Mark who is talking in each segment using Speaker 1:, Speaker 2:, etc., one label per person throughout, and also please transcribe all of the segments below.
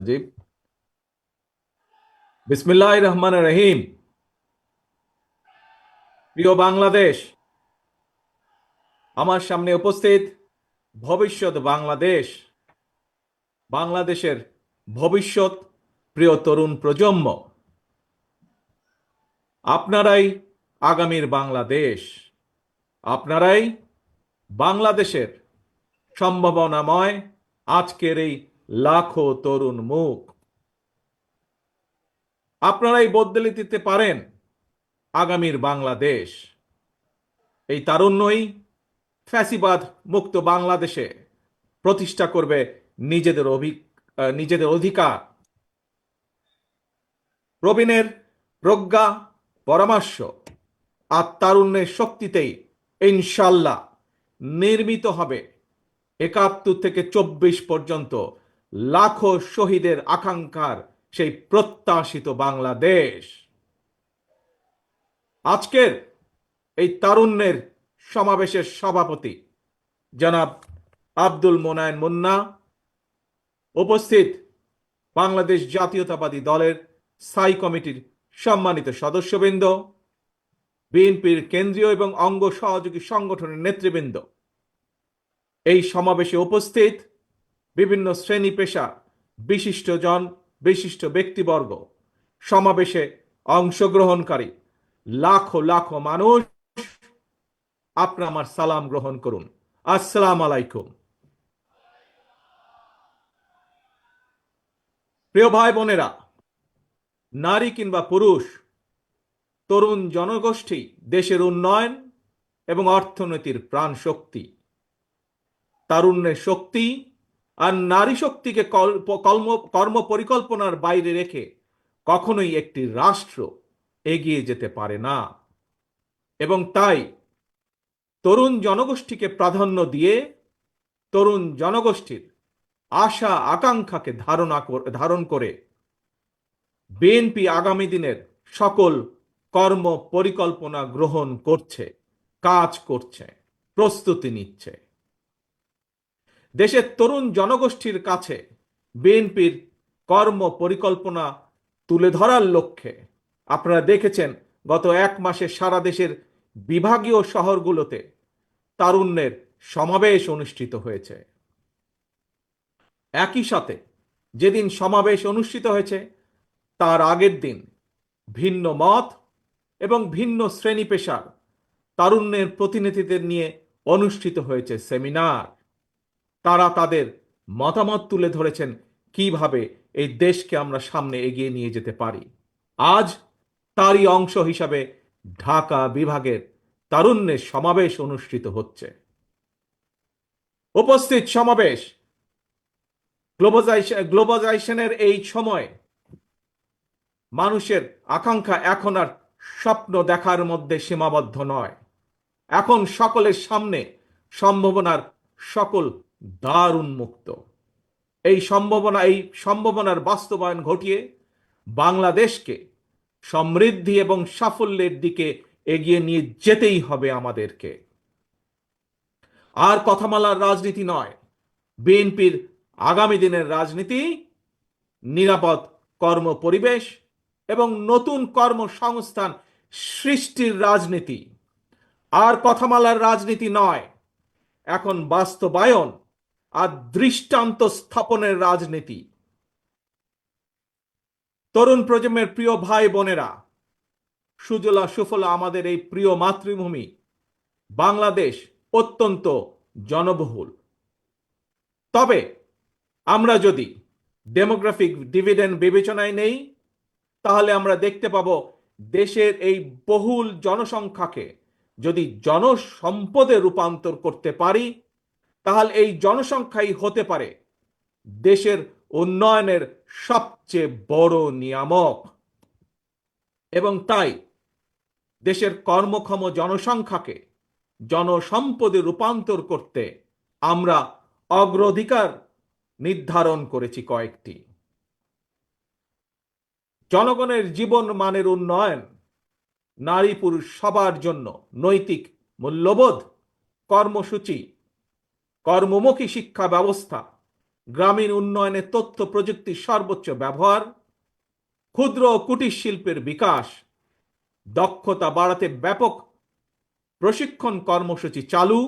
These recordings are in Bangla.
Speaker 1: জি। বিসমিল্লাহির রহমানির রহিম। প্রিয় বাংলাদেশ, আমার সামনে উপস্থিত ভবিষ্যৎ বাংলাদেশ, বাংলাদেশের ভবিষ্যৎ প্রিয় তরুণ প্রজন্ম, আপনারাই আগামীর বাংলাদেশ। আপনারাই বাংলাদেশের সম্ভাবনাময় আজকের এই লাখো তরুণ মুখ। আপনারাই বদলে দিতে পারেন আগামীর বাংলাদেশ। এই তারুণ্যই ফ্যাসিবাদ মুক্ত বাংলাদেশে প্রতিষ্ঠা করবে নিজেদের নিজেদের অধিকার। প্রবীণের প্রজ্ঞা, পরামর্শ আর তারুণ্যের শক্তিতেই ইনশাল্লাহ নির্মিত হবে ৭১ থেকে ২৪ পর্যন্ত লাখো শহীদের আকাঙ্ক্ষার সেই প্রত্যাশিত বাংলাদেশ। আজকের এই তারুণ্যের সমাবেশের সভাপতি জনাব আব্দুল মোনায়েন মুন্না, উপস্থিত বাংলাদেশ জাতীয়তাবাদী দলের স্থায়ী কমিটির সম্মানিত সদস্যবৃন্দ, বিএনপির কেন্দ্রীয় এবং অঙ্গ সহযোগী সংগঠনের নেতৃবৃন্দ, এই সমাবেশে উপস্থিত বিভিন্ন শ্রেণী পেশা বিশিষ্টজন, বিশিষ্ট ব্যক্তিবর্গ, সমাবেশে অংশগ্রহণকারী লাখো লাখো মানুষ, আপনারা আমার সালাম গ্রহণ করুন। আসসালাম আলাইকুম। প্রিয় ভাই বোনেরা, নারী কিংবা পুরুষ, তরুণ জনগোষ্ঠী দেশের উন্নয়ন এবং অর্থনীতির প্রাণ শক্তি। তারুণ্যের শক্তি আর নারী শক্তিকে কর্ম পরিকল্পনার বাইরে রেখে কখনোই একটি রাষ্ট্র এগিয়ে যেতে পারে না। এবং তাই তরুণ জনগোষ্ঠীকে প্রাধান্য দিয়ে তরুণ জনগোষ্ঠীর আশা আকাঙ্ক্ষাকে ধারণ করে বিএনপি আগামী দিনের সকল কর্ম পরিকল্পনা গ্রহণ করছে, কাজ করছে, প্রস্তুতি নিচ্ছে। দেশের তরুণ জনগোষ্ঠীর কাছে বিএনপির কর্ম পরিকল্পনা তুলে ধরার লক্ষ্যে আপনারা দেখেছেন গত ১ মাসে সারা দেশের বিভাগীয় শহরগুলোতে তারুণ্যের সমাবেশ অনুষ্ঠিত হয়েছে। একই সাথে যেদিন সমাবেশ অনুষ্ঠিত হয়েছে তার আগের দিন ভিন্ন মত এবং ভিন্ন শ্রেণী পেশার তারুণ্যের প্রতিনিধিদের নিয়ে অনুষ্ঠিত হয়েছে সেমিনার। তারা তাদের মতামত তুলে ধরেছেন কিভাবে এই দেশকে আমরা সামনে এগিয়ে নিয়ে যেতে পারি। আজ তারই অংশ হিসাবে ঢাকা বিভাগের তারুণ্যের সমাবেশ অনুষ্ঠিত হচ্ছে। উপস্থিত সমাবেশ গ্লোবালাইজেশনের এই সময় মানুষের আকাঙ্ক্ষা এখন আর স্বপ্ন দেখার মধ্যে সীমাবদ্ধ নয়। এখন সকলের সামনে সম্ভাবনার সকল দ্বার উন্মুক্ত। এই সম্ভাবনার বাস্তবায়ন ঘটিয়ে বাংলাদেশকে সমৃদ্ধি এবং সাফল্যের দিকে এগিয়ে নিয়ে যেতেই হবে আমাদেরকে। আর কথামালার রাজনীতি নয়, বিএনপির আগামী দিনের রাজনীতি নিরাপদ কর্ম পরিবেশ এবং নতুন কর্মসংস্থান সৃষ্টির রাজনীতি। আর কথামালার রাজনীতি নয়, এখন বাস্তবায়ন আর দৃষ্টান্ত স্থাপনের রাজনীতি। তরুণ প্রজন্মের প্রিয় ভাই বোনেরা, সুজলা সুফলা আমাদের এই প্রিয় মাতৃভূমি বাংলাদেশ অত্যন্ত জনবহুল। তবে আমরা যদি ডেমোগ্রাফিক ডিভিডেন্ড বিবেচনায় নেই, তাহলে আমরা দেখতে পাব দেশের এই বহুল জনসংখ্যাকে যদি জনসম্পদে রূপান্তর করতে পারি, তাহলে এই জনসংখ্যাই হতে পারে দেশের উন্নয়নের সবচেয়ে বড় নিয়ামক। এবং তাই দেশের কর্মক্ষম জনসংখ্যাকে জনসম্পদে রূপান্তর করতে আমরা অগ্রাধিকার নির্ধারণ করেছি কয়েকটি। জনগণের জীবন মানের উন্নয়ন, নারী পুরুষ সবার জন্য নৈতিক মূল্যবোধ কর্মসূচি, কর্মমুখী শিক্ষা ব্যবস্থা, গ্রামীণ উন্নয়নে তথ্য প্রযুক্তির সর্বোচ্চ ব্যবহার, ক্ষুদ্র ও কুটির শিল্পের বিকাশ, দক্ষতা বাড়াতে ব্যাপক প্রশিক্ষণ কর্মসূচি চালু,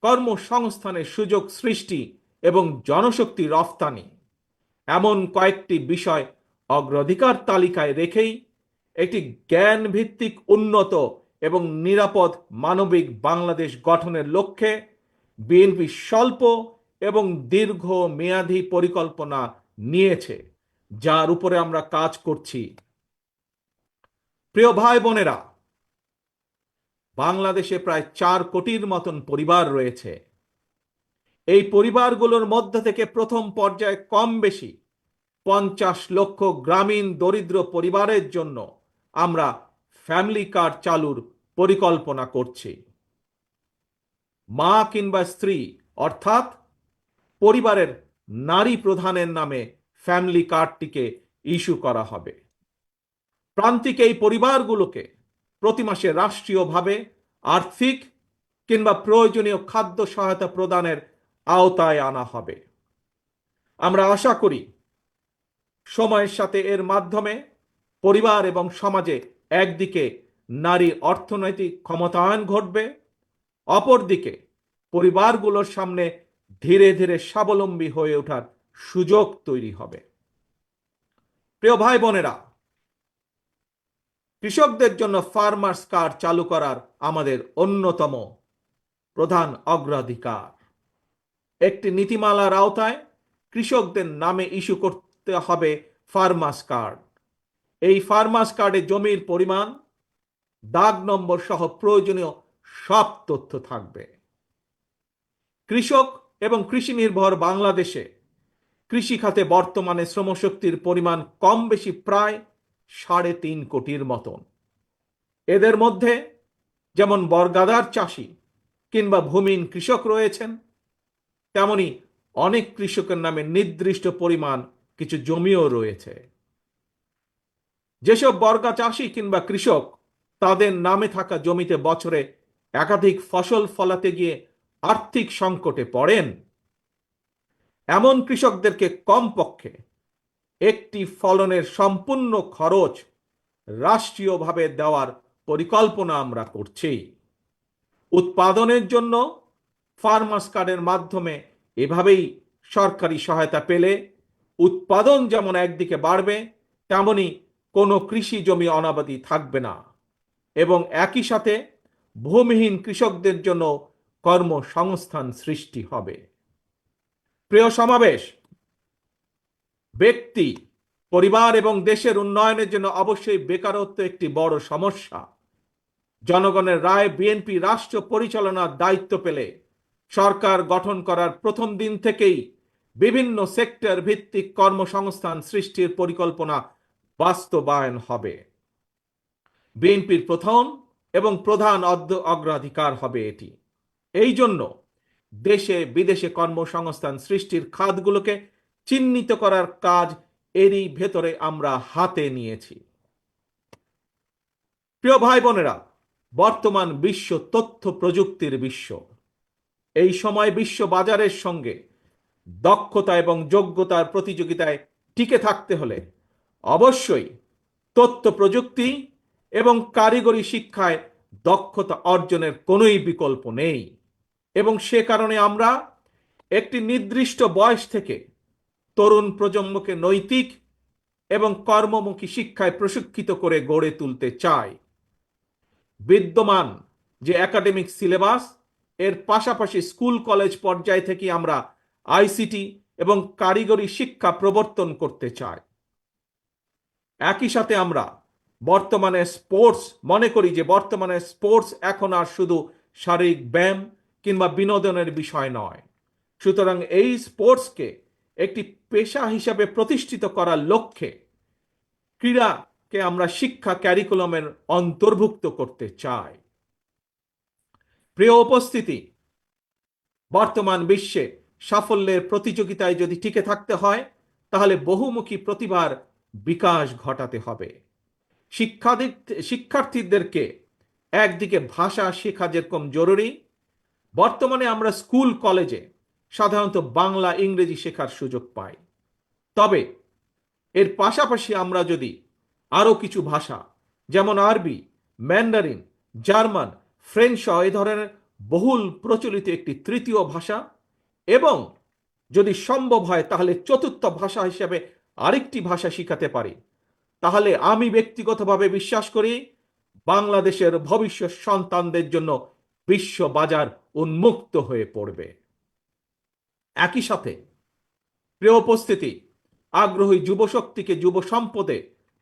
Speaker 1: কর্মসংস্থানের সুযোগ সৃষ্টি এবং জনশক্তি রফতানি, এমন কয়েকটি বিষয় অগ্রাধিকার তালিকায় রেখেই একটি জ্ঞান ভিত্তিক উন্নত এবং নিরাপদ মানবিক বাংলাদেশ গঠনের লক্ষ্যে বিএনপি স্বল্প এবং দীর্ঘ মেয়াদী পরিকল্পনা নিয়েছে, যার উপরে আমরা কাজ করছি। প্রিয় ভাই বোনেরা, বাংলাদেশে প্রায় 4 কোটির মতন পরিবার রয়েছে। এই পরিবারগুলোর মধ্য থেকে প্রথম পর্যায়ে কম বেশি 50 লক্ষ গ্রামীণ দরিদ্র পরিবারের জন্য আমরা ফ্যামিলি কার্ড চালুর পরিকল্পনা করছি। মা কিংবা স্ত্রী অর্থাৎ পরিবারের নারী প্রধানের নামে ফ্যামিলি কার্ডটিকে ইস্যু করা হবে। প্রান্তিক এই পরিবারগুলোকে প্রতি মাসে রাষ্ট্রীয়ভাবে আর্থিক কিংবা প্রয়োজনীয় খাদ্য সহায়তা প্রদানের আওতায় আনা হবে। আমরা আশা করি সময়ের সাথে এর মাধ্যমে পরিবার এবং সমাজে একদিকে নারীর অর্থনৈতিক ক্ষমতায়ন ঘটবে, অপরদিকে পরিবারগুলোর সামনে ধীরে ধীরে স্বাবলম্বী হয়ে ওঠার সুযোগ তৈরি হবে। প্রিয় ভাই বোনেরা, কৃষকদের জন্য ফার্মার্স কার্ড চালু করার আমাদের অন্যতম প্রধান অগ্রাধিকার। একটি নীতিমালার আওতায় কৃষকদের নামে ইস্যু করতে হবে ফার্মার্স কার্ড। এই ফার্মার্স কার্ডে জমির পরিমাণ, দাগ নম্বর সহ প্রয়োজনীয় সব তথ্য থাকবে। কৃষক এবং কৃষি নির্ভর বাংলাদেশে কৃষি খাতে বর্তমানে শ্রমশক্তির পরিমাণ কম বেশি প্রায় 3.5 কোটির মতন। এদের মধ্যে যেমন বর্গাদার চাষি কিংবা ভূমিহীন কৃষক রয়েছেন, তেমনি অনেক কৃষকের নামে নির্দিষ্ট পরিমাণ কিছু জমিও রয়েছে। যেসব বর্গা চাষি কিংবা কৃষক তাদের নামে থাকা জমিতে বছরে একাধিক ফসল ফলাতে গিয়ে আর্থিক সংকটে পড়েন, এমন কৃষকদেরকে কমপক্ষে একটি ফলনের সম্পূর্ণ খরচ রাষ্ট্রীয়ভাবে দেওয়ার পরিকল্পনা আমরা করছি। উৎপাদনের জন্য ফার্মার্স কার্ডের মাধ্যমে এভাবেই সরকারি সহায়তা পেলে উৎপাদন যেমন একদিকে বাড়বে, তেমনি কোনো কৃষি জমি অনাবাদি থাকবে না এবং একই সাথে ভূমিহীন কৃষকদের জন্য কর্মসংস্থান সৃষ্টি হবে। প্রিয় সমাবেশ, ব্যক্তি, পরিবার এবং দেশের উন্নয়নের জন্য অবশ্যই বেকারত্ব একটি বড় সমস্যা। জনগণের রায় বিএনপি রাষ্ট্র পরিচালনার দায়িত্ব পেলে সরকার গঠন করার প্রথম দিন থেকেই বিভিন্ন সেক্টর ভিত্তিক কর্মসংস্থান সৃষ্টির পরিকল্পনা বাস্তবায়ন হবে। বিএনপির প্রথম এবং প্রধান অগ্রাধিকার হবে এটি। এই জন্য দেশে বিদেশে কর্মসংস্থান সৃষ্টির খাতগুলোকে চিহ্নিত করার কাজ এরই ভেতরে আমরা হাতে নিয়েছি। প্রিয় ভাই বোনেরা, বর্তমান বিশ্ব তথ্য প্রযুক্তির বিশ্ব। এই সময় বিশ্ব বাজারের সঙ্গে দক্ষতা এবং যোগ্যতার প্রতিযোগিতায় টিকে থাকতে হলে অবশ্যই তথ্য প্রযুক্তি এবং কারিগরি শিক্ষায় দক্ষতা অর্জনের কোনোই বিকল্প নেই এবং সে কারণে আমরা একটি নির্দিষ্ট বয়স থেকে তরুণ প্রজন্মকে নৈতিক এবং কর্মমুখী শিক্ষায় প্রশিক্ষিত করে গড়ে তুলতে চাই। বিদ্যমান যে একাডেমিক সিলেবাস, এর পাশাপাশি স্কুল কলেজ পর্যায় থেকে আমরা আইসিটি এবং কারিগরি শিক্ষা প্রবর্তন করতে চাই। একই সাথে আমরা বর্তমানে মনে করি যে বর্তমানে স্পোর্টস এখন আর শুধু শারীরিক ব্যায়াম কিংবা বিনোদনের বিষয় নয়। সুতরাং এই স্পোর্টসকে একটি পেশা হিসাবে প্রতিষ্ঠিত করার লক্ষ্যে ক্রীড়াকে আমরা শিক্ষা ক্যারিকুলামের অন্তর্ভুক্ত করতে চাই। প্রিয় উপস্থিতি, বর্তমান বিশ্বে সাফল্যের প্রতিযোগিতায় যদি টিকে থাকতে হয় তাহলে বহুমুখী প্রতিভার বিকাশ ঘটাতে হবে। শিক্ষার্থীদেরকে একদিকে ভাষা শেখা যেরকম জরুরি, বর্তমানে আমরা স্কুল কলেজে সাধারণত বাংলা ইংরেজি শেখার সুযোগ পায়। তবে এর পাশাপাশি আমরা যদি আরও কিছু ভাষা যেমন আরবি, ম্যান্ডারিন, জার্মান, ফ্রেঞ্চ সহ এ ধরনের বহুল প্রচলিত একটি তৃতীয় ভাষা এবং যদি সম্ভব হয় তাহলে চতুর্থ ভাষা হিসেবে আরেকটি ভাষা শিখাতে পারি, তাহলে আমি ব্যক্তিগতভাবে বিশ্বাস করি বাংলাদেশের ভবিষ্যৎ সন্তানদের জন্য বিশ্ব বাজার উন্মুক্ত হয়ে পড়বে। একই সাথে প্রিয় উপস্থিতি, আগ্রহী যুবশক্তিকে যুব সম্পদে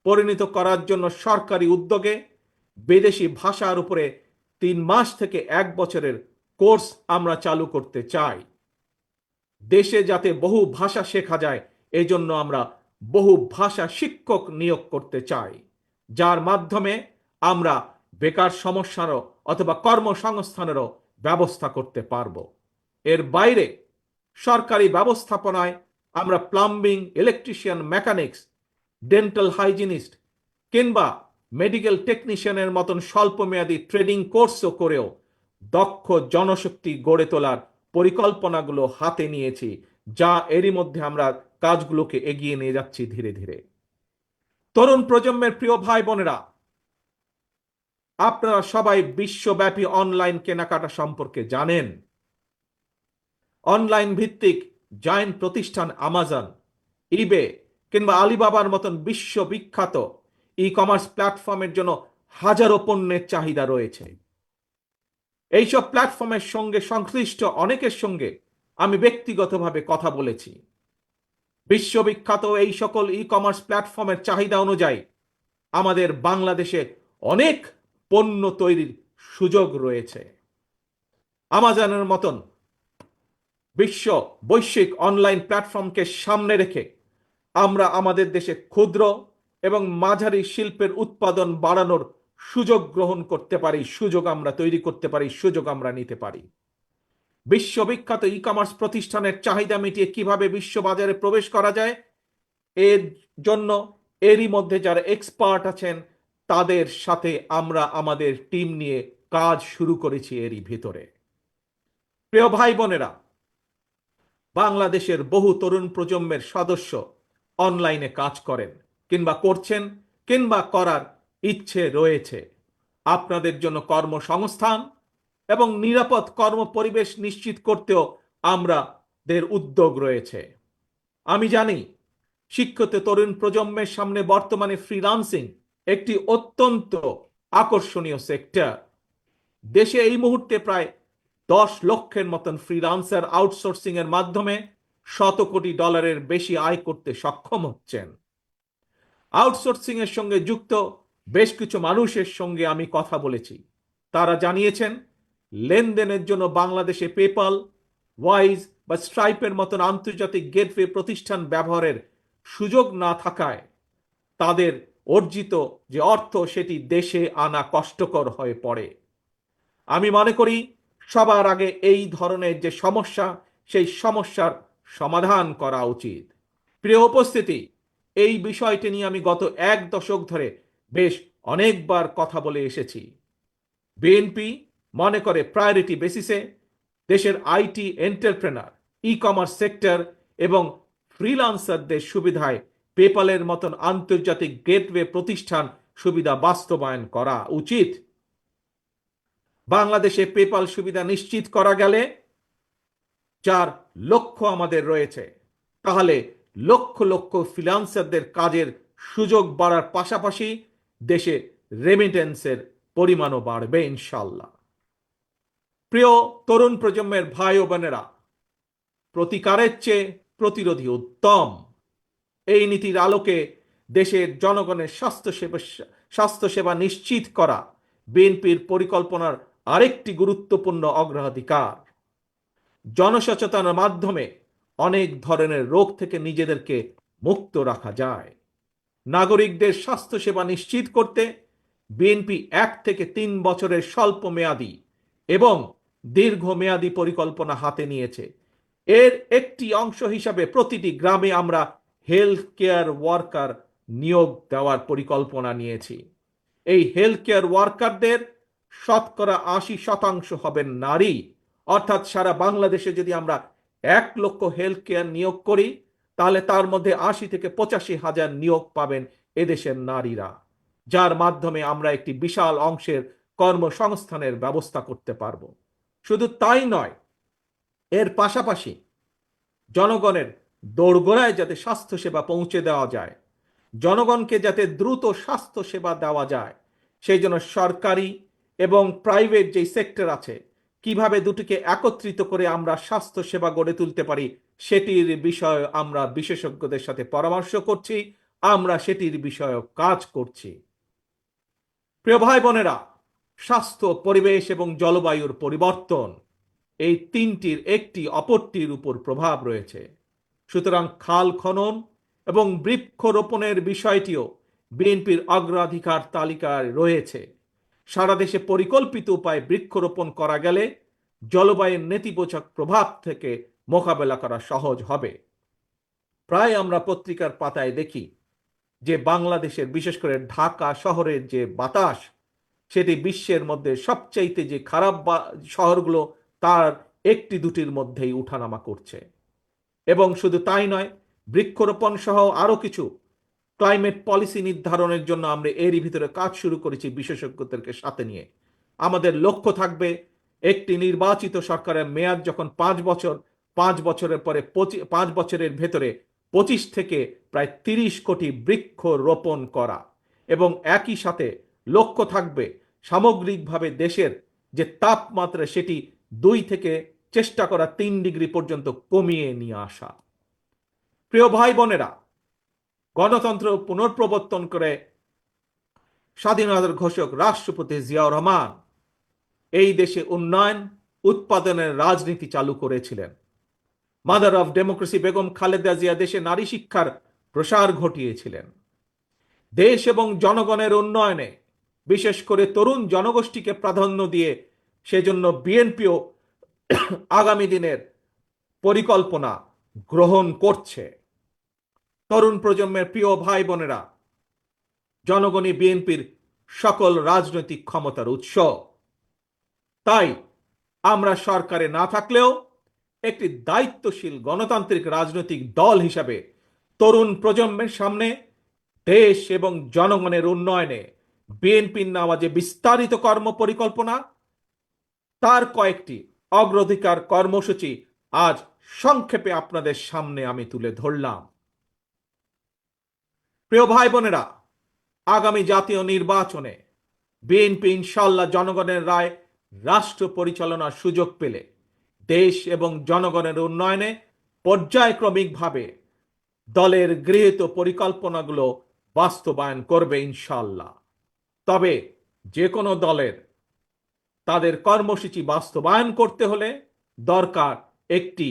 Speaker 1: পরিণত করার জন্য সরকারি উদ্যোগে বিদেশি ভাষার উপরে 3 মাস থেকে 1 বছরের কোর্স আমরা চালু করতে চাই। দেশে যাতে বহু ভাষা শেখা যায় এজন্য আমরা বহু ভাষা শিক্ষক নিয়োগ করতে চাই, যার মাধ্যমে আমরা বেকার সমস্যারও অথবা কর্মসংস্থানেরও ব্যবস্থা করতে পারব। এর বাইরে সরকারি ব্যবস্থাপনায় আমরা plumbing, electrician, mechanics, dental hygienist কিংবা মেডিকেল টেকনিশিয়ানের মতন স্বল্পমেয়াদী ট্রেনিং কোর্সও করেও দক্ষ জনশক্তি গড়ে তোলার পরিকল্পনাগুলো হাতে নিয়েছি, যা এরই মধ্যে আমরা কাজগুলোকে এগিয়ে নিয়ে যাচ্ছি ধীরে ধীরে। তরুণ প্রজন্মের প্রিয় ভাই বোনেরা, আপনারা সবাই বিশ্বব্যাপী অনলাইন কেনাকাটা সম্পর্কে জানেন। অনলাইন ভিত্তিক জায়ান্ট প্রতিষ্ঠান আমাজন, ইবে কিংবা আলিবাবার মতন বিশ্ববিখ্যাত ই কমার্স প্ল্যাটফর্মের জন্য হাজারো পণ্যের চাহিদা রয়েছে। এইসব প্ল্যাটফর্মের সঙ্গে সংশ্লিষ্ট অনেকের সঙ্গে আমি ব্যক্তিগতভাবে কথা বলেছি। বিশ্ববিখ্যাত এই সকল ই কমার্স প্ল্যাটফর্মের চাহিদা অনুযায়ী আমাদের বাংলাদেশে অনেক পণ্য তৈরির সুযোগ রয়েছে। আমাজনের মতন বৈশ্বিক অনলাইন প্ল্যাটফর্মকে সামনে রেখে আমরা আমাদের দেশে ক্ষুদ্র এবং মাঝারি শিল্পের উৎপাদন বাড়ানোর সুযোগ গ্রহণ করতে পারি, সুযোগ আমরা তৈরি করতে পারি, সুযোগ আমরা নিতে পারি। বিশ্ববিখ্যাত ই কমার্স প্রতিষ্ঠানের চাহিদা মিটিয়ে কিভাবে বিশ্ববাজারে প্রবেশ করা যায়, এর জন্য এরই মধ্যে যারা এক্সপার্ট আছেন তাদের সাথে আমরা আমাদের টিম নিয়ে কাজ শুরু করেছি এরই ভিতরে। প্রিয় ভাই বোনেরা, বাংলাদেশের বহু তরুণ প্রজন্মের সদস্য অনলাইনে কাজ করেন কিংবা করছেন কিংবা করার ইচ্ছে রয়েছে। আপনাদের জন্য কর্মসংস্থান এবং নিরাপদ কর্ম পরিবেশ নিশ্চিত করতেও আমাদের উদ্যোগ রয়েছে। আমি জানি শিক্ষিত তরুণ প্রজন্মের সামনে বর্তমানে ফ্রিল্যান্সিং একটি অত্যন্ত আকর্ষণীয় সেক্টর। দেশে এই মুহূর্তে প্রায় 10 লক্ষের মতন ফ্রিল্যান্সার আউটসোর্সিং এর মাধ্যমে $100 কোটি বেশি আয় করতে সক্ষম হচ্ছেন। আউটসোর্সিং এর সঙ্গে যুক্ত বেশ কিছু মানুষের সঙ্গে আমি কথা বলেছি। তারা জানিয়েছেন লেনদেনের জন্য বাংলাদেশে পেপাল, ওয়াইজ বা স্ট্রাইপের মতন আন্তর্জাতিক গেটওয়ে প্রতিষ্ঠান ব্যবহারের সুযোগ না থাকায় তাদের অর্জিত যে অর্থ সেটি দেশে আনা কষ্টকর হয়ে পড়ে। আমি মনে করি সবার আগে এই ধরনের যে সমস্যা সেই সমস্যার সমাধান করা উচিত। প্রিয় উপস্থিতি, এই বিষয়টি নিয়ে আমি গত 1 দশক ধরে বেশ অনেকবার কথা বলে এসেছি। বিএনপি মনে করে প্রায়োরিটি বেসিসে দেশের IT entrepreneur, e commerce sector এবং ফ্রিল্যান্সারদের সুবিধায় পেপালের মতন আন্তর্জাতিক গেটওয়ে প্রতিষ্ঠান সুবিধা বাস্তবায়ন করা উচিত। বাংলাদেশে পেপাল সুবিধা নিশ্চিত করা গেলে, যার লক্ষ্য আমাদের রয়েছে, তাহলে লক্ষ লক্ষ ফ্রিল্যান্সারদের কাজের সুযোগ বাড়ার পাশাপাশি দেশে রেমিটেন্সের পরিমাণও বাড়বে ইনশাল্লাহ। প্রিয় তরুণ প্রজন্মের ভাই ও বোনেরা, প্রতিকারের চেয়ে প্রতিরোধী উত্তম। এই নীতির আলোকে দেশের জনগণের স্বাস্থ্যসেবা নিশ্চিত করা বিএনপির পরিকল্পনার আরেকটি গুরুত্বপূর্ণ অগ্রাধিকার। জনসচেতনার মাধ্যমে অনেক ধরনের রোগ থেকে নিজেদেরকে মুক্ত রাখা যায়। নাগরিকদের স্বাস্থ্যসেবা নিশ্চিত করতে বিএনপি 1 থেকে 3 বছরের স্বল্প মেয়াদী এবং দীর্ঘমেয়াদী পরিকল্পনা হাতে নিয়েছে। এর একটি অংশ হিসাবে প্রতিটি গ্রামে আমরা হেলথ কেয়ার ওয়ার্কার নিয়োগ দেওয়ার পরিকল্পনা নিয়েছি। এই হেলথ কেয়ার ওয়ার্কারদের 80% হবেন নারী। অর্থাৎ সারা বাংলাদেশে যদি আমরা 1 লক্ষ হেলথ কেয়ার নিয়োগ করি, তাহলে তার মধ্যে 80 থেকে 85 হাজার নিয়োগ পাবেন এদেশের নারীরা, যার মাধ্যমে আমরা একটি বিশাল অংশের কর্মসংস্থানের ব্যবস্থা করতে পারব। শুধু তাই নয়, এর পাশাপাশি জনগণের দোরগোড়ায় যাতে স্বাস্থ্যসেবা পৌঁছে দেওয়া যায়, জনগণকে যাতে দ্রুত স্বাস্থ্যসেবা দেওয়া যায়, সেই জন্য সরকারি এবং প্রাইভেট যেই সেক্টর আছে, কিভাবে দুটিকে একত্রিত করে আমরা স্বাস্থ্যসেবা গড়ে তুলতে পারি, সেটির বিষয়ে আমরা বিশেষজ্ঞদের সাথে পরামর্শ করছি, আমরা সেটির বিষয়ে কাজ করছি। প্রিয় ভাই বোনেরা, স্বাস্থ্য, পরিবেশ এবং জলবায়ুর পরিবর্তন, এই তিনটির একটি অপরটির উপর প্রভাব রয়েছে। সুতরাং খাল খনন এবং বৃক্ষরোপণের বিষয়টিও বিএনপির অগ্রাধিকার তালিকায় রয়েছে। সারা দেশে পরিকল্পিত উপায়ে বৃক্ষরোপণ করা গেলে জলবায়ুর নেতিবাচক প্রভাব থেকে মোকাবেলা করা সহজ হবে। প্রায় আমরা পত্রিকার পাতায় দেখি যে বাংলাদেশের, বিশেষ করে ঢাকা শহরের যে বাতাস, সেটি বিশ্বের মধ্যে সবচাইতে যে খারাপ শহরগুলো তার একটি দুটির মধ্যেই উঠানামা করছে। এবং শুধু তাই নয়, বৃক্ষরোপণ সহ আরো কিছু ক্লাইমেট পলিসি নির্ধারণের জন্য আমরা এরই ভিতরে কাজ শুরু করেছি বিশেষজ্ঞদেরকে সাথে নিয়ে। আমাদের লক্ষ্য থাকবে একটি নির্বাচিত সরকারের মেয়াদ যখন 5 বছর, 5 বছরের পরে 5 বছরের ভেতরে 25 থেকে প্রায় 30 কোটি বৃক্ষ রোপণ করা, এবং একই সাথে লক্ষ্য থাকবে সামগ্রিকভাবে দেশের যে তাপমাত্রা সেটি 2 থেকে চেষ্টা করা 3 ডিগ্রি পর্যন্ত কমিয়ে নিয়ে আসা। প্রিয় ভাই বোনেরা, গণতন্ত্র পুনঃপ্রবর্তন করে স্বাধীনতার ঘোষক রাষ্ট্রপতি জিয়াউর রহমান এই দেশে উন্নয়ন উৎপাদনের রাজনীতি চালু করেছিলেন। Mother of democracy Begum Khaleda Zia দেশে নারী শিক্ষার প্রসার ঘটিয়েছিলেন। দেশ এবং জনগণের উন্নয়নে বিশেষ করে তরুণ জনগোষ্ঠীকে প্রাধান্য দিয়ে সেজন্য বিএনপিও আগামী দিনের পরিকল্পনা গ্রহণ করছে। তরুণ প্রজন্মের প্রিয় ভাই বোনেরা, জনগণই বিএনপির সকল রাজনৈতিক ক্ষমতার উৎস। তাই আমরা সরকারে না থাকলেও একটি দায়িত্বশীল গণতান্ত্রিক রাজনৈতিক দল হিসাবে তরুণ প্রজন্মের সামনে দেশ এবং জনগণের উন্নয়নে বিএনপির নেওয়া যে বিস্তারিত কর্ম পরিকল্পনা, তার কয়েকটি অগ্রাধিকার কর্মসূচি আজ সংক্ষেপে আপনাদের সামনে আমি তুলে ধরলাম। প্রিয় ভাই বোনেরা, আগামী জাতীয় নির্বাচনে বিএনপি ইনশাল্লাহ জনগণের রায় রাষ্ট্র পরিচালনার সুযোগ পেলে দেশ এবং জনগণের উন্নয়নে পর্যায়ক্রমিকভাবে দলের গৃহীত পরিকল্পনাগুলো বাস্তবায়ন করবে ইনশাল্লাহ। তবে যে কোনো দলের তাদের কর্মসূচি বাস্তবায়ন করতে হলে দরকার একটি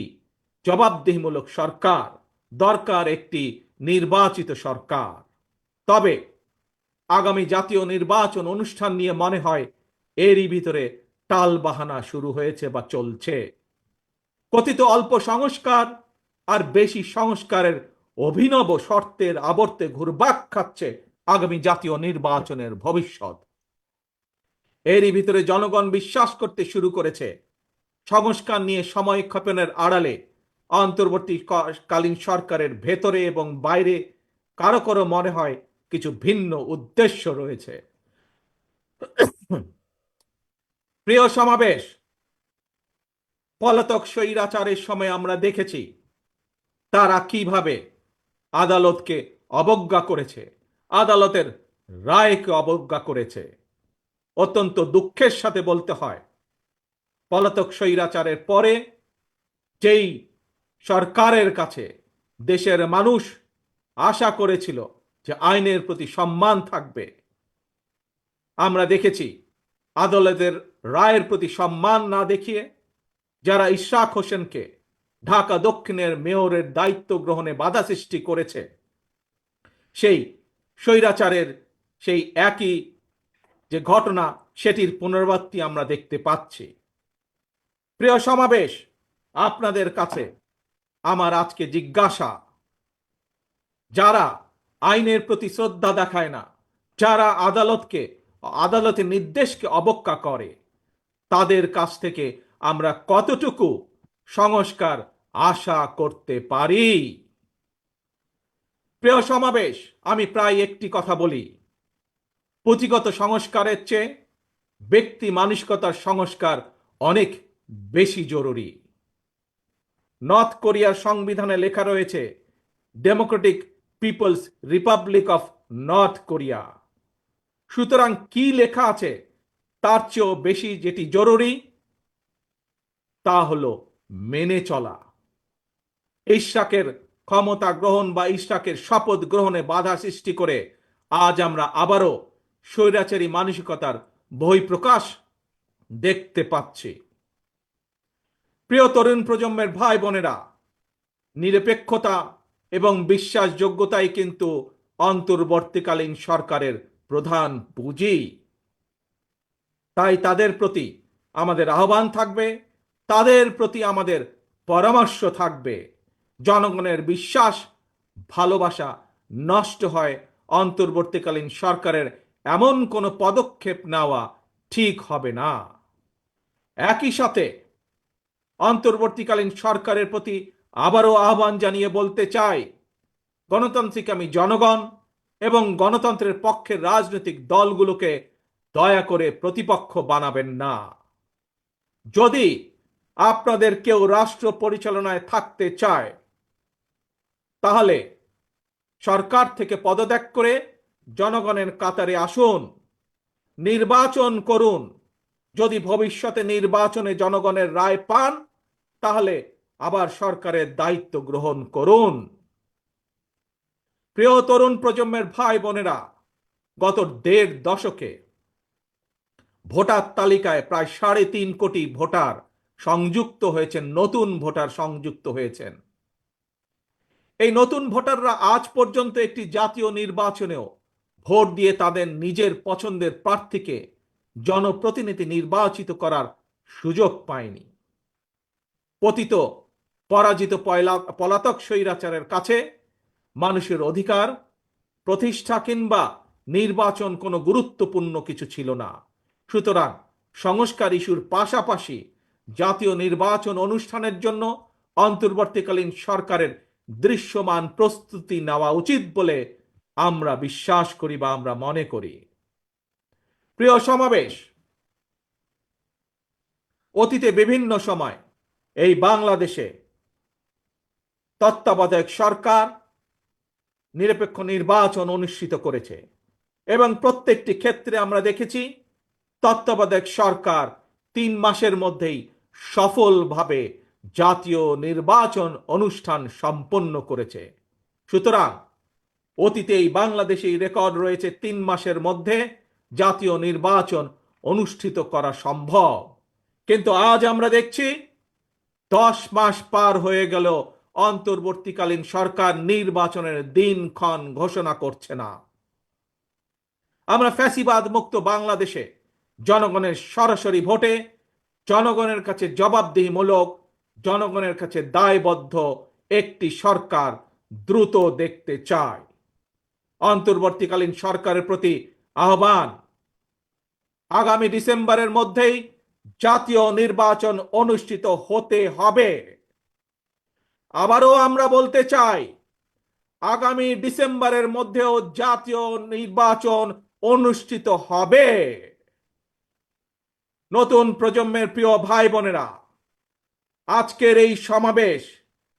Speaker 1: জবাবদিহিমূলক সরকার, দরকার একটি নির্বাচিত সরকার। তবে আগামী জাতীয় নির্বাচন অনুষ্ঠান নিয়ে মনে হয় এরই ভিতরে টালবাহানা শুরু হয়েছে বা চলছে। কথিত অল্প সংস্কার আর বেশি সংস্কারের অভিনব শর্তের আবর্তে ঘুরপাক খাচ্ছে আগামী জাতীয় নির্বাচনের ভবিষ্যৎ। এরই ভিতরে জনগণ বিশ্বাস করতে শুরু করেছে সংস্কার নিয়ে সময় ক্ষেপণের আড়ালে অন্তর্বর্তীকালীন সরকারের ভেতরে এবং বাইরে কারো কারো মনে হয় কিছু ভিন্ন উদ্দেশ্য রয়েছে। প্রিয় সমাবেশ, পলাতক স্বৈরাচারের সময় আমরা দেখেছি তারা কিভাবে আদালতকে অবজ্ঞা করেছে, আদালতের রায়কে অবজ্ঞা করেছে। অত্যন্ত দুঃখের সাথে বলতে হয়, পলাতক স্বৈরাচারের পরে যেই সরকারের কাছে দেশের মানুষ আশা করেছিল যে আইনের প্রতি সম্মান থাকবে, আমরা দেখেছি আদালতের রায়ের প্রতি সম্মান না দেখিয়ে যারা ইশরাক হোসেনকে ঢাকা দক্ষিণের মেয়রের দায়িত্ব গ্রহণে বাধা সৃষ্টি করেছে, সেই স্বৈরাচারের সেই একই যে ঘটনা সেটির পুনরাবৃত্তি আমরা দেখতে পাচ্ছি। প্রিয় সমাবেশ, আপনাদের কাছে আমার আজকে জিজ্ঞাসা, যারা আইনের প্রতি শ্রদ্ধা দেখায় না, যারা আদালতের নির্দেশকে অবজ্ঞা করে, তাদের কাছ থেকে আমরা কতটুকু সংস্কার আশা করতে পারি। প্রিয় সমাবেশ, আমি প্রায় একটি কথা বলি, পুঁথিগত সংস্কারের চেয়ে ব্যক্তি মানসিকতার সংস্কার অনেক বেশি জরুরি। নর্থ কোরিয়ার সংবিধানে লেখা রয়েছে Democratic People's Republic of North Korea. সুতরাং কি লেখা আছে তার চেয়েও বেশি যেটি জরুরি তা হলো মেনে চলা। ইশরাকের ক্ষমতা গ্রহণ বা ইশরাকের শপথ গ্রহণে বাধা সৃষ্টি করে আজ আমরা আবারও স্বৈরাচারী মানসিকতার বহিঃপ্রকাশ দেখতে পাচ্ছি। প্রিয় তরুণ প্রজন্মের ভাই বোনেরা, নিরপেক্ষতা এবং বিশ্বাসযোগ্যতাই কিন্তু অন্তর্বর্তীকালীন সরকারের প্রধান পুঁজি। তাই তাদের প্রতি আমাদের আহ্বান থাকবে, তাদের প্রতি আমাদের পরামর্শ থাকবে। জনগণের বিশ্বাস, ভালোবাসা নষ্ট হয় অন্তর্বর্তীকালীন সরকারের এমন কোনো পদক্ষেপ নেওয়া ঠিক হবে না। একই সাথে অন্তর্বর্তীকালীন সরকারের প্রতি আবারও আহ্বান জানিয়ে বলতে চাই, গণতান্ত্রিক আমি জনগণ এবং গণতন্ত্রের পক্ষের রাজনৈতিক দলগুলোকে দয়া করে প্রতিপক্ষ বানাবেন না। যদি আপনাদের কেউ রাষ্ট্র পরিচালনায় থাকতে চায় তাহলে সরকার থেকে পদত্যাগ করে জনগণের কাতারে আসুন, নির্বাচন করুন। যদি ভবিষ্যতে নির্বাচনে জনগণের রায় পান তাহলে আবার সরকারের দায়িত্ব গ্রহণ করুন। প্রিয় তরুণ প্রজন্মের ভাই বোনেরা, গত ১.৫ দশকে ভোটার তালিকায় প্রায় ৩.৫ কোটি ভোটার সংযুক্ত হয়েছেন, নতুন ভোটার সংযুক্ত হয়েছেন। এই নতুন ভোটাররা আজ পর্যন্ত একটি জাতীয় নির্বাচনেও ভোট দিয়ে তাদের নিজের পছন্দের প্রার্থীকে জনপ্রতিনিধি নির্বাচিত করার সুযোগ পায়নি। পতিত পরাজিত পলাতক স্বৈরাচারের কাছে মানুষের অধিকার প্রতিষ্ঠা কিংবা নির্বাচন কোনো গুরুত্বপূর্ণ কিছু ছিল না। সুতরাং সংস্কার ইস্যুর পাশাপাশি জাতীয় নির্বাচন অনুষ্ঠানের জন্য অন্তর্বর্তীকালীন সরকারের দৃশ্যমান প্রস্তুতি নেওয়া উচিত বলে আমরা বিশ্বাস করি বা আমরা মনে করি। প্রিয় সমাবেশ, অতীতে বিভিন্ন সময় এই বাংলাদেশে তত্ত্বাবধায়ক সরকার নিরপেক্ষ নির্বাচন অনুষ্ঠিত করেছে এবং প্রত্যেকটি ক্ষেত্রে আমরা দেখেছি তত্ত্বাবধায়ক সরকার ৩ মাসের মধ্যেই সফলভাবে জাতীয় নির্বাচন অনুষ্ঠান সম্পন্ন করেছে। সুতরাং অতীতে এই বাংলাদেশে রেকর্ড রয়েছে ৩ মাসের মধ্যে জাতীয় নির্বাচন অনুষ্ঠিত করা সম্ভব। কিন্তু আজ আমরা দেখছি ১০ মাস পার হয়ে গেল, অন্তর্বর্তীকালীন সরকার নির্বাচনের দিনক্ষণ ঘোষণা করছে না। আমরা ফ্যাসিবাদ মুক্ত বাংলাদেশে জনগণের সরাসরি ভোটে জনগণের কাছে জবাবদিহিমূলক, জনগণের কাছে দায়বদ্ধ একটি সরকার দ্রুত দেখতে চায়। অন্তর্বর্তীকালীন সরকারের প্রতি আহ্বান, আগামী ডিসেম্বরের মধ্যেই জাতীয় নির্বাচন অনুষ্ঠিত হতে হবে। আবারও আমরা বলতে চাই, আগামী ডিসেম্বরের মধ্যেও জাতীয় নির্বাচন অনুষ্ঠিত হবে। নতুন প্রজন্মের প্রিয় ভাই বোনেরা, আজকের এই সমাবেশ,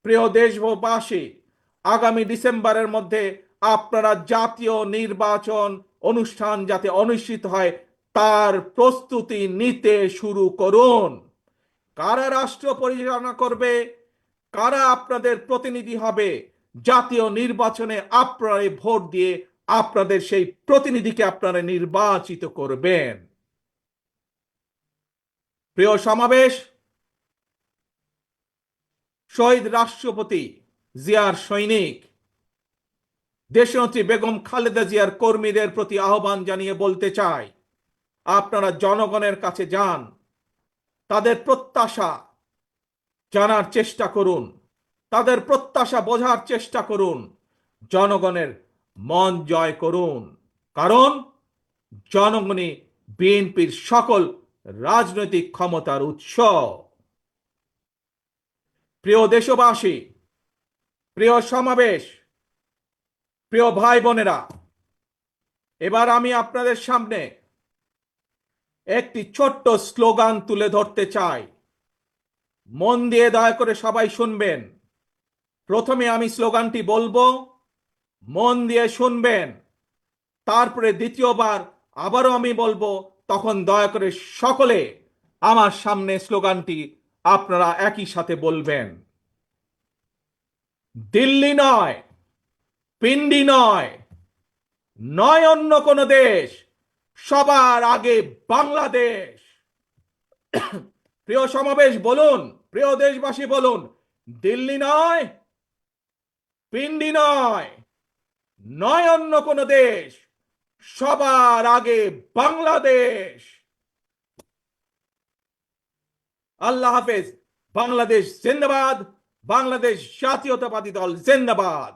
Speaker 1: প্রিয় দেশবাসী, আগামী ডিসেম্বরের মধ্যে আপনারা জাতীয় নির্বাচন অনুষ্ঠান যাতে অনুষ্ঠিত হয় তার প্রস্তুতি নিতে শুরু করুন। কারা রাষ্ট্র পরিচালনা করবে, কারা আপনাদের প্রতিনিধি হবে, জাতীয় নির্বাচনে আপনারা ভোট দিয়ে আপনাদের সেই প্রতিনিধিকে আপনারা নির্বাচিত করবেন। প্রিয় সমাবেশ, শহীদ রাষ্ট্রপতি জিয়ার সৈনিক দেশনেত্রী বেগম খালেদা জিয়ার কর্মীদের প্রতি আহ্বান জানিয়ে বলতে চাই, আপনারা জনগণের কাছে যান, তাদের প্রত্যাশা জানার চেষ্টা করুন, তাদের প্রত্যাশা বোঝার চেষ্টা করুন, জনগণের মন জয় করুন। কারণ জনগণই বিএনপির সকল রাজনৈতিক ক্ষমতার উৎস। প্রিয় দেশবাসী, প্রিয় সমাবেশ, প্রিয় ভাই বোনেরা, এবার আমি আপনাদের সামনে একটি ছোট্ট স্লোগান তুলে ধরতে চাই। মন দিয়ে দয়া করে সবাই শুনবেন। প্রথমে আমি স্লোগানটি বলবো, মন দিয়ে শুনবেন। তারপরে দ্বিতীয়বার আবারও আমি বলবো, তখন দয়া করে সকলে আমার সামনে স্লোগানটি আপনারা একই সাথে বলবেন। দিল্লি নয়, পিন্ডি নয়, নয় অন্য কোনো দেশ, সবার আগে বাংলাদেশ। প্রিয় সমাবেশ বলুন, প্রিয় দেশবাসী বলুন, দিল্লি নয়, পিন্ডি নয়, নয় অন্য কোনো দেশ, সবার আগে বাংলাদেশ। আল্লাহ হাফেজ। বাংলাদেশ জিন্দাবাদ। বাংলাদেশ জাতীয়তাবাদী দল জিন্দাবাদ।